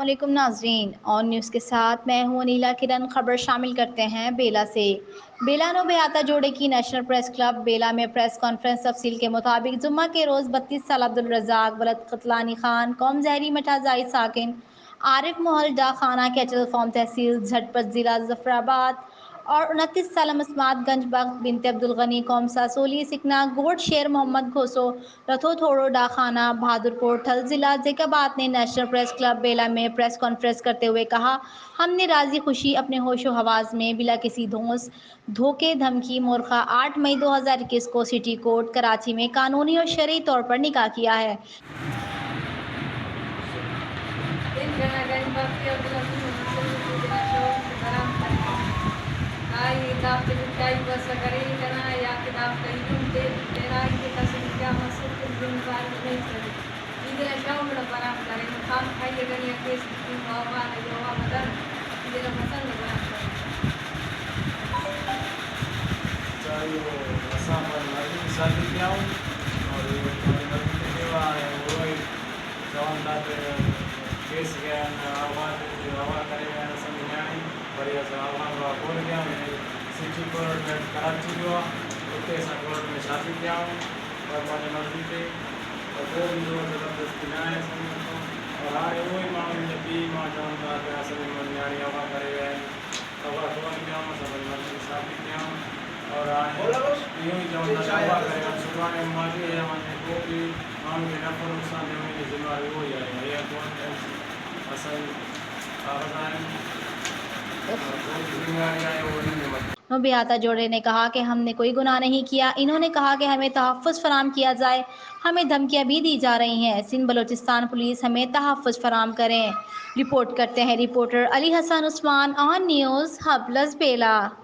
علیکم ناظرین، آن نیوز کے ساتھ میں ہوں نیلا کرن۔ خبر شامل کرتے ہیں بیلا سے۔ بیلا نو بیاتا جوڑے کی نیشنل پریس کلب بیلا میں پریس کانفرنس۔ تفصیل کے مطابق جمعہ کے روز 32 سال عبدالرزاق ولد قتلانی خان قوم زہری مٹا زائد ساکن عارف محل ڈا خانہ کیچل فارم تحصیل جھٹپٹ ضلع ظفر آباد اور 29 سالہ مسمات گنج بخت بنت عبدالغنی قوم ساسولی سکنا گوٹ شیر محمد گھوسو رتھو تھوڑو ڈا خانہ بہادرپور تھل ضلع ذیقاباد نے نیشنل پریس کلب بیلا میں پریس کانفرنس کرتے ہوئے کہا، ہم نے راضی خوشی اپنے ہوش و حواس میں بلا کسی دھوکے دھمکی مورخہ 8 مئی 2021 کو سٹی کورٹ کراچی میں قانونی اور شرعی طور پر نکاح کیا ہے۔ سٹی کورٹ کراچی جو اتنے کورٹ میں شادی کیا اور مجھے مرضی سے اور وہ بھی جو زبردستی نہ ہے اور ہاں وہی معاملے بھی ماں جان کا اصل میں نیاری ہوا کرے گئے ہوا کون کیا سب مرضی شادی کیا اور یوں ہی جب ہوا کرے گا صبح ماضی ہے ہمیں وہ بھی معاملے نفع نقصان ہونے کی ذمہ داری ہو جائے گا یہ کون اصل نو بیاتا جوڑے نے کہا کہ ہم نے کوئی گناہ نہیں کیا۔ انہوں نے کہا کہ ہمیں تحفظ فراہم کیا جائے، ہمیں دھمکیاں بھی دی جا رہی ہیں، سندھ بلوچستان پولیس ہمیں تحفظ فراہم کریں۔ رپورٹ کرتے ہیں رپورٹر علی حسن عثمان، آن نیوز، حبلز بیلا۔